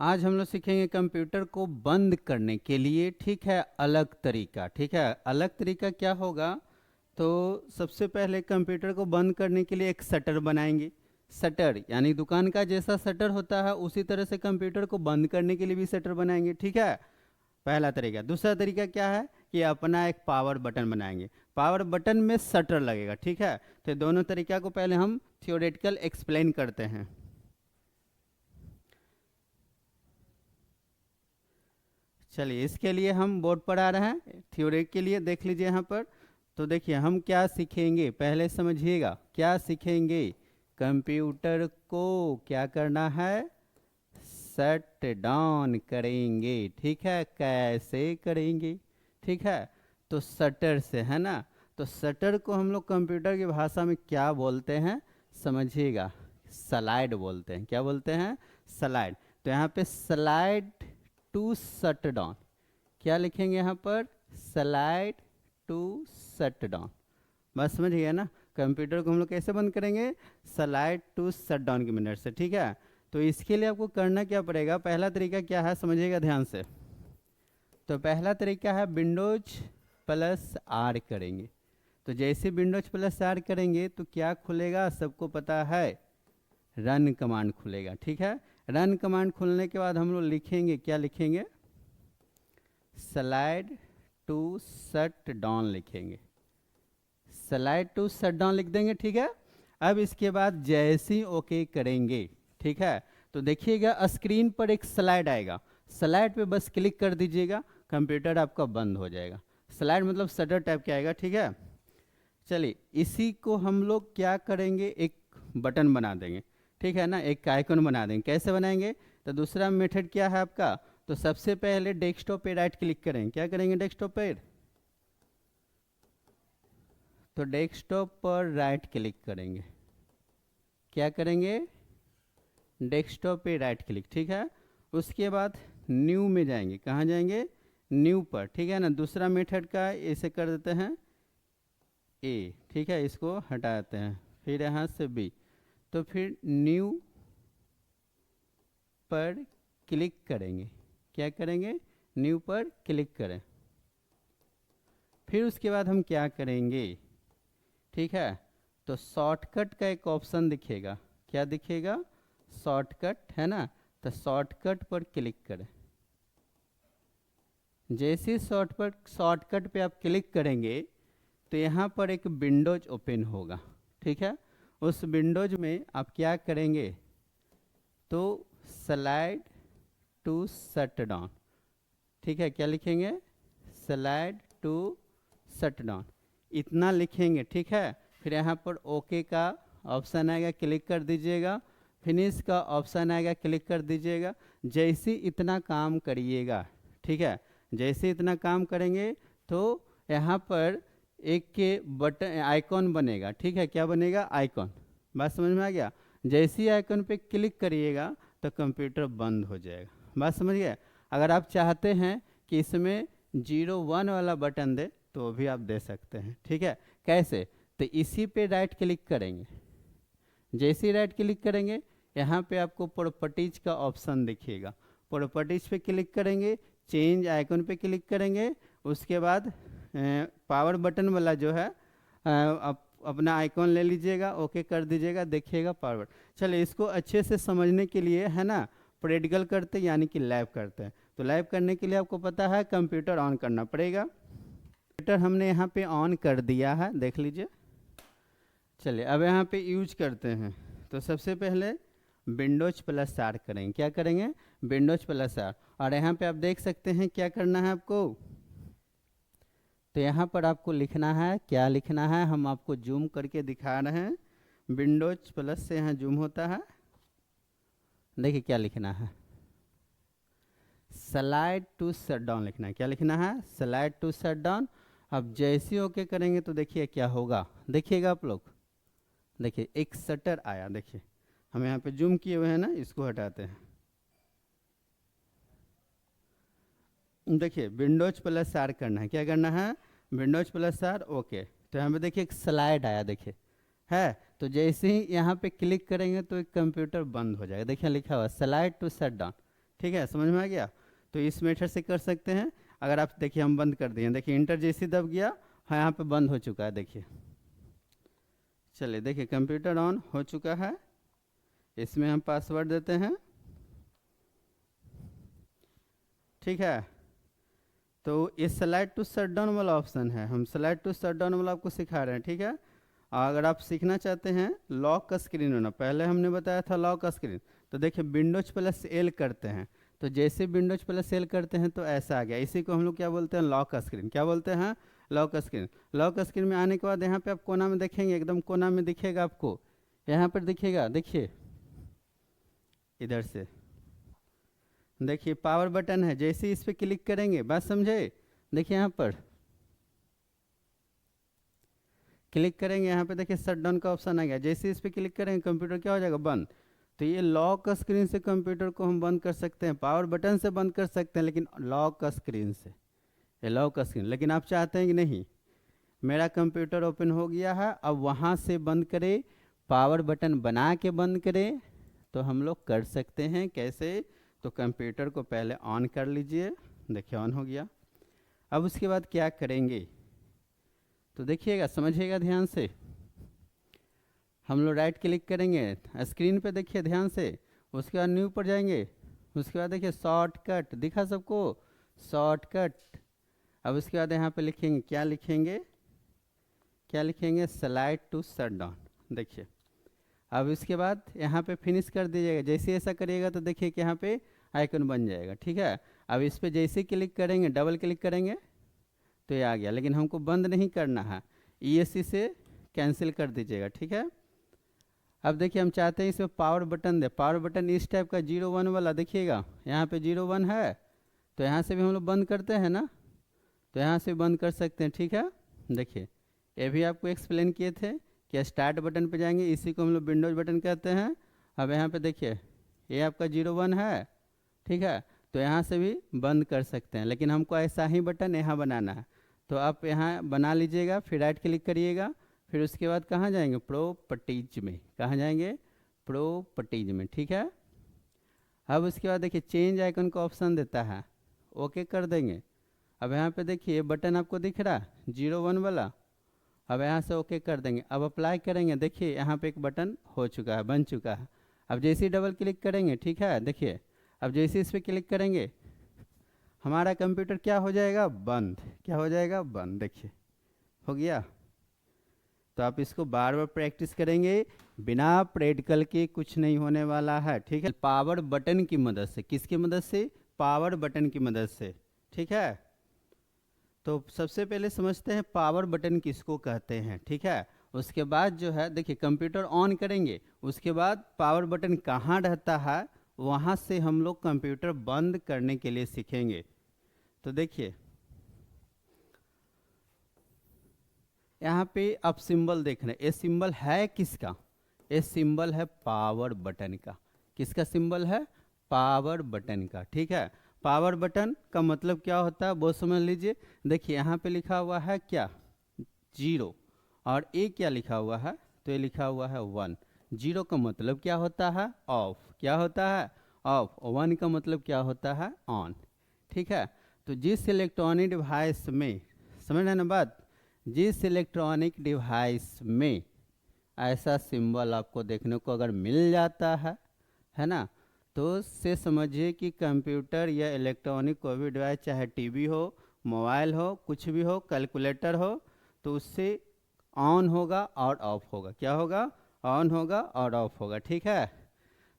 आज हम लोग सीखेंगे कंप्यूटर को बंद करने के लिए, ठीक है, अलग तरीका। ठीक है, अलग तरीका क्या होगा? तो सबसे पहले कंप्यूटर को बंद करने के लिए एक शटर बनाएंगे। शटर यानी दुकान का जैसा शटर होता है उसी तरह से कंप्यूटर को बंद करने के लिए भी शटर बनाएंगे। ठीक है, पहला तरीका। दूसरा तरीका क्या है कि अपना एक पावर बटन बनाएंगे। पावर बटन में शटर लगेगा। ठीक है, तो दोनों तरीका को पहले हम थियोरेटिकल एक्सप्लेन करते हैं। चलिए, इसके लिए हम बोर्ड पर आ रहे हैं। थ्योरी के लिए देख लीजिए यहाँ पर। तो देखिए हम क्या सीखेंगे, पहले समझिएगा क्या सीखेंगे। कंप्यूटर को क्या करना है? शट डाउन करेंगे। ठीक है, कैसे करेंगे? ठीक है, तो शटर से, है ना। तो शटर को हम लोग कंप्यूटर की भाषा में क्या बोलते हैं समझिएगा? स्लाइड बोलते हैं। क्या बोलते हैं? स्लाइड। तो यहाँ पे स्लाइड टू शट डाउन, क्या लिखेंगे यहाँ पर? Slide to shut down. बस समझ गया ना, कंप्यूटर को हम लोग कैसे बंद करेंगे? स्लाइड टू शट डाउन की मदद से। ठीक है, तो इसके लिए आपको करना क्या पड़ेगा? पहला तरीका क्या है समझिएगा ध्यान से। तो पहला तरीका है विंडोज प्लस आर करेंगे। तो जैसे विंडोज प्लस आर करेंगे तो क्या खुलेगा? सबको पता है, रन कमांड खुलेगा। ठीक है, रन कमांड खुलने के बाद हम लोग लिखेंगे, क्या लिखेंगे? स्लाइड टू शट डाउन लिखेंगे। स्लाइड टू शट डाउन लिख देंगे। ठीक है, अब इसके बाद जैसे ही ओके करेंगे, ठीक है, तो देखिएगा स्क्रीन पर एक स्लाइड आएगा। स्लाइड पे बस क्लिक कर दीजिएगा, कंप्यूटर आपका बंद हो जाएगा। स्लाइड मतलब शटर टाइप के आएगा। ठीक है, चलिए इसी को हम लोग क्या करेंगे, एक बटन बना देंगे। ठीक है ना, एक आइकन बना देंगे। कैसे बनाएंगे? तो दूसरा मेथड क्या है आपका? तो सबसे पहले डेस्कटॉप पे राइट क्लिक करेंगे। क्या करेंगे डेस्कटॉप पे? तो डेस्कटॉप पर राइट क्लिक करेंगे। क्या करेंगे? डेस्कटॉप पे राइट क्लिक। ठीक है, उसके बाद न्यू में जाएंगे। कहाँ जाएंगे? न्यू पर। ठीक है ना, दूसरा मेथड का ऐसे कर देते हैं ए। ठीक है, इसको हटा देते हैं, फिर यहाँ से बी। तो फिर न्यू पर क्लिक करेंगे। क्या करेंगे? न्यू पर क्लिक करें। फिर उसके बाद हम क्या करेंगे? ठीक है, तो शॉर्टकट का एक ऑप्शन दिखेगा। क्या दिखेगा? शॉर्टकट, है ना। तो शॉर्टकट पर क्लिक करें। जैसे शॉर्टकट पे आप क्लिक करेंगे तो यहाँ पर एक विंडोज ओपन होगा। ठीक है, उस विंडोज में आप क्या करेंगे? तो स्लाइड टू शट डाउन। ठीक है, क्या लिखेंगे? स्लाइड टू शट डाउन, इतना लिखेंगे। ठीक है, फिर यहाँ पर ओके का ऑप्शन आएगा, क्लिक कर दीजिएगा। फिनिश का ऑप्शन आएगा, क्लिक कर दीजिएगा। जैसे इतना काम करिएगा, ठीक है, जैसे इतना काम करेंगे तो यहाँ पर एक के बटन आइकॉन बनेगा। ठीक है, क्या बनेगा? आइकॉन। बात समझ में आ गया? जैसे ही आइकॉन पे क्लिक करिएगा तो कंप्यूटर बंद हो जाएगा। बात समझ गया? अगर आप चाहते हैं कि इसमें 01 वाला बटन दे तो भी आप दे सकते हैं। ठीक है, कैसे? तो इसी पे राइट क्लिक करेंगे। जैसे ही राइट क्लिक करेंगे यहाँ पे आपको प्रॉपर्टीज का ऑप्शन दिखेगा। प्रॉपर्टीज पे क्लिक करेंगे, चेंज आइकन पे क्लिक करेंगे। उसके बाद पावर बटन वाला जो है अपना आइकॉन ले लीजिएगा, ओके कर दीजिएगा, देखिएगा पावर बटन। चलिए इसको अच्छे से समझने के लिए, है ना, प्रैक्टिकल करते यानी कि लैब करते हैं। तो लैब करने के लिए आपको पता है कंप्यूटर ऑन करना पड़ेगा। कंप्यूटर हमने यहाँ पे ऑन कर दिया है, देख लीजिए। चलिए अब यहाँ पे यूज करते हैं। तो सबसे पहले विंडोज प्लस आर करेंगे। क्या करेंगे? Windows plus R. और यहाँ पे आप देख सकते हैं क्या करना है आपको। तो यहाँ पर आपको लिखना है, क्या लिखना है, हम आपको जूम करके दिखा रहे हैं। विंडोज प्लस से यहाँ जूम होता है, देखिए क्या लिखना है, स्लाइड टू शट डाउन लिखना है। क्या लिखना है? Slide to shut down. अब जैसे ओके करेंगे तो देखिए क्या होगा, देखिएगा आप लोग। देखिए एक शटर आया, देखिए हम यहाँ पे जूम किए हुए हैं ना, इसको हटाते हैं। देखिए विंडोज प्लस आर करना है। क्या करना है? Windows plus R, okay. तो यहाँ पे देखिए एक स्लाइड आया, देखिए है। तो जैसे ही यहाँ पे क्लिक करेंगे तो एक कंप्यूटर बंद हो जाएगा। देखिए लिखा हुआ स्लाइड टू शट डाउन। ठीक है, समझ में आ गया। तो इस मेथड से कर सकते हैं। अगर आप देखिए हम बंद कर दिए, देखिए इंटर जैसे दब गया, हाँ यहाँ पे बंद हो चुका है, देखिए। चलिए देखिए कंप्यूटर ऑन हो चुका है, इसमें हम पासवर्ड देते हैं, ठीक है। तो ये स्लाइड टू शट डाउन वाला ऑप्शन है, हम स्लाइड टू शट डाउन वाला आपको सिखा रहे हैं, ठीक है। अगर आप सीखना चाहते हैं लॉक का स्क्रीन होना, पहले हमने बताया था लॉक का स्क्रीन, तो देखिए विंडोज प्लस एल करते हैं, तो जैसे विंडोज प्लस एल करते हैं तो ऐसा आ गया, इसी को हम लोग क्या बोलते हैं, लॉक का स्क्रीन। क्या बोलते हैं, लॉक का स्क्रीन। लॉक का स्क्रीन में आने के बाद यहाँ पे आप कोना में देखेंगे, एकदम कोना में दिखेगा आपको, यहाँ पर दिखेगा, देखिए इधर से देखिए पावर बटन है, जैसे ही इस पर क्लिक करेंगे, बात समझे, देखिए यहाँ पर क्लिक करेंगे, यहाँ पे देखिए शट डाउन का ऑप्शन आ गया, जैसे ही इस पर क्लिक करेंगे कंप्यूटर क्या हो जाएगा, बंद। तो ये लॉक स्क्रीन से कंप्यूटर को हम बंद कर सकते हैं, पावर बटन से बंद कर सकते हैं, लेकिन लॉक स्क्रीन से, ये लॉक स्क्रीन। लेकिन आप चाहते हैं कि नहीं, मेरा कंप्यूटर ओपन हो गया है, अब वहाँ से बंद करे, पावर बटन बना के बंद करे, तो हम लोग कर सकते हैं। कैसे, तो कंप्यूटर को पहले ऑन कर लीजिए, देखिए ऑन हो गया। अब उसके बाद क्या करेंगे, तो देखिएगा, समझिएगा ध्यान से। हम लोग राइट क्लिक करेंगे स्क्रीन पे, देखिए ध्यान से, उसके बाद न्यू पर जाएंगे, उसके बाद देखिए शॉर्टकट दिखा सबको, शॉर्टकट। अब उसके बाद यहाँ पे लिखेंगे, क्या लिखेंगे, क्या लिखेंगे, स्लाइड टू शट डाउन, देखिए। अब इसके बाद यहाँ पे फिनिश कर दीजिएगा, जैसे ऐसा करिएगा तो देखिए कि यहाँ पे आइकन बन जाएगा, ठीक है। अब इस पे जैसे क्लिक करेंगे, डबल क्लिक करेंगे तो ये आ गया, लेकिन हमको बंद नहीं करना है, ESC से कैंसिल कर दीजिएगा, ठीक है। अब देखिए हम चाहते हैं इसमें पावर बटन दे, पावर बटन इस टाइप का 01 वाला, देखिएगा यहाँ पे 01 है, तो यहाँ से भी हम लोग बंद करते हैं ना, तो यहाँ से बंद कर सकते हैं, ठीक है। देखिए ये भी आपको एक्सप्लेन किए थे कि स्टार्ट बटन पे जाएंगे, इसी को हम लोग विंडोज बटन कहते हैं। अब यहाँ पे देखिए ये आपका 01 है, ठीक है, तो यहाँ से भी बंद कर सकते हैं, लेकिन हमको ऐसा ही बटन यहाँ बनाना है, तो आप यहाँ बना लीजिएगा, फिर राइट क्लिक करिएगा, फिर उसके बाद कहाँ जाएंगे, प्रॉपर्टीज में, कहाँ जाएंगे, प्रॉपर्टीज में, ठीक है। अब उसके बाद देखिए चेंज आइकन का ऑप्शन देता है, ओके कर देंगे। अब यहाँ पे देखिए बटन आपको दिख रहा है 01 वाला, अब यहाँ से ओके कर देंगे। अब अप्लाई करेंगे, देखिए यहाँ पे एक बटन हो चुका है, बन चुका है। अब जैसे ही डबल क्लिक करेंगे, ठीक है, देखिए अब जैसे इस पर क्लिक करेंगे हमारा कंप्यूटर क्या हो जाएगा, बंद। क्या हो जाएगा, बंद, देखिए हो गया। तो आप इसको बार बार प्रैक्टिस करेंगे, बिना प्रैक्टिकल के कुछ नहीं होने वाला है, ठीक है। पावर बटन की मदद से, किसकी मदद से, पावर बटन की मदद से, ठीक है। तो सबसे पहले समझते हैं पावर बटन किसको कहते हैं, ठीक है। उसके बाद जो है देखिए कंप्यूटर ऑन करेंगे, उसके बाद पावर बटन कहाँ रहता है, वहाँ से हम लोग कंप्यूटर बंद करने के लिए सीखेंगे। तो देखिए यहाँ पे आप सिंबल देख रहे हैं, ये सिंबल है किसका, ये सिंबल है पावर बटन का। किसका सिंबल है, पावर बटन का, ठीक है। पावर बटन का मतलब क्या होता है वो समझ लीजिए। देखिए यहाँ पे लिखा हुआ है क्या, 0, और ये क्या लिखा हुआ है, तो ये लिखा हुआ है 1। 0 का मतलब क्या होता है, ऑफ। क्या होता है, ऑफ। 1 का मतलब क्या होता है, ऑन, ठीक है। तो जिस इलेक्ट्रॉनिक डिवाइस में, समझ रहे ना बात, जिस इलेक्ट्रॉनिक डिवाइस में ऐसा सिंबल आपको देखने को अगर मिल जाता है ना, तो से समझिए कि कंप्यूटर या इलेक्ट्रॉनिक कोई भी डिवाइस, चाहे टीवी हो, मोबाइल हो, कुछ भी हो, कैलकुलेटर हो, तो उससे ऑन होगा और ऑफ होगा। क्या होगा, ऑन होगा और ऑफ होगा, ठीक है।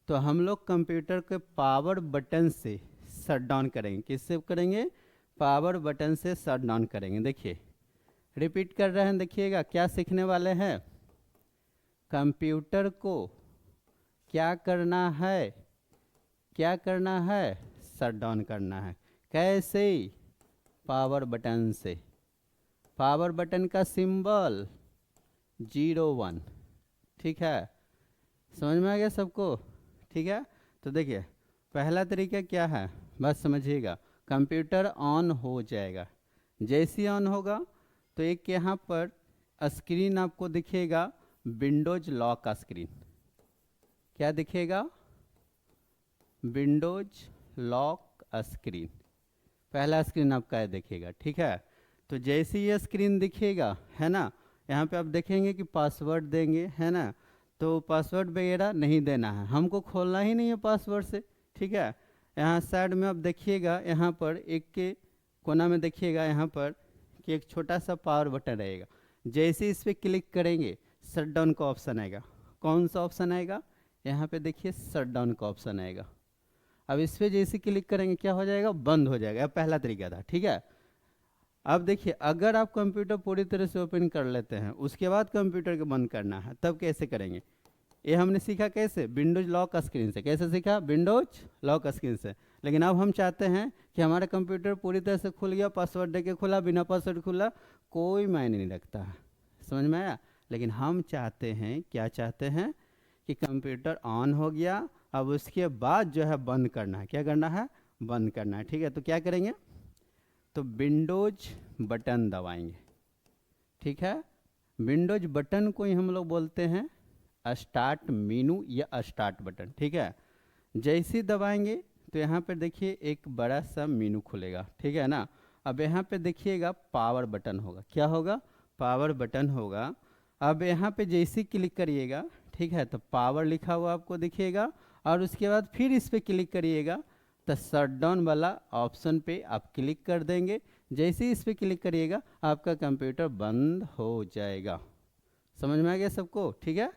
तो हम लोग कंप्यूटर के पावर बटन से शट डाउन करेंगे। किससे करेंगे, पावर बटन से शट डाउन करेंगे। देखिए रिपीट कर रहे हैं, देखिएगा क्या सीखने वाले हैं। कंप्यूटर को क्या करना है, क्या करना है, शट डाउन करना है। कैसे, पावर बटन से। पावर बटन का सिंबल 01, ठीक है। समझ में आ गया सबको, ठीक है। तो देखिए पहला तरीका क्या है, बस समझिएगा। कंप्यूटर ऑन हो जाएगा, जैसे ही ऑन होगा तो एक यहाँ पर स्क्रीन आपको दिखेगा, विंडोज लॉक का स्क्रीन। क्या दिखेगा, विंडोज लॉक स्क्रीन, पहला स्क्रीन आपका है देखिएगा, ठीक है। तो जैसे ये स्क्रीन दिखेगा, है ना, यहाँ पे आप देखेंगे कि पासवर्ड देंगे, है ना, तो पासवर्ड वगैरह नहीं देना है, हमको खोलना ही नहीं है पासवर्ड से, ठीक है। यहाँ साइड में आप देखिएगा, यहाँ पर एक के कोना में देखिएगा यहाँ पर कि एक छोटा सा पावर बटन रहेगा। जैसे इस पर क्लिक करेंगे शट डाउन का ऑप्शन आएगा। कौन सा ऑप्शन आएगा? यहाँ पे देखिए शट डाउन का ऑप्शन आएगा। अब इस पर जैसे क्लिक करेंगे क्या हो जाएगा? बंद हो जाएगा। पहला तरीका था, ठीक है। अब देखिए, अगर आप कंप्यूटर पूरी तरह से ओपन कर लेते हैं, उसके बाद कंप्यूटर को बंद करना है, तब कैसे करेंगे? ये हमने सीखा कैसे? विंडोज लॉक स्क्रीन से। कैसे सीखा? विंडोज लॉक स्क्रीन से। लेकिन अब हम चाहते हैं कि हमारा कंप्यूटर पूरी तरह से खुल गया, पासवर्ड देके खुला, बिना पासवर्ड खुला, कोई मायने नहीं रखता है, समझ में आया। लेकिन हम चाहते हैं, क्या चाहते हैं कि कंप्यूटर ऑन हो गया, अब उसके बाद जो है बंद करना है। क्या करना है? बंद करना है, ठीक है। तो क्या करेंगे? तो विंडोज बटन दबाएंगे, ठीक है। विंडोज बटन को ही हम लोग बोलते हैं स्टार्ट मेनू या स्टार्ट बटन, ठीक है। जैसे ही दबाएंगे तो यहाँ पर देखिए एक बड़ा सा मेनू खुलेगा, ठीक है ना। अब यहाँ पे देखिएगा पावर बटन होगा। क्या होगा? पावर बटन होगा। अब यहाँ पे जैसे क्लिक करिएगा, ठीक है, तो पावर लिखा हुआ आपको दिखेगा, और उसके बाद फिर इस पर क्लिक करिएगा तो शट डाउन वाला ऑप्शन पे आप क्लिक कर देंगे। जैसे ही इस पर क्लिक करिएगा आपका कंप्यूटर बंद हो जाएगा। समझ में आ गया सबको? ठीक है।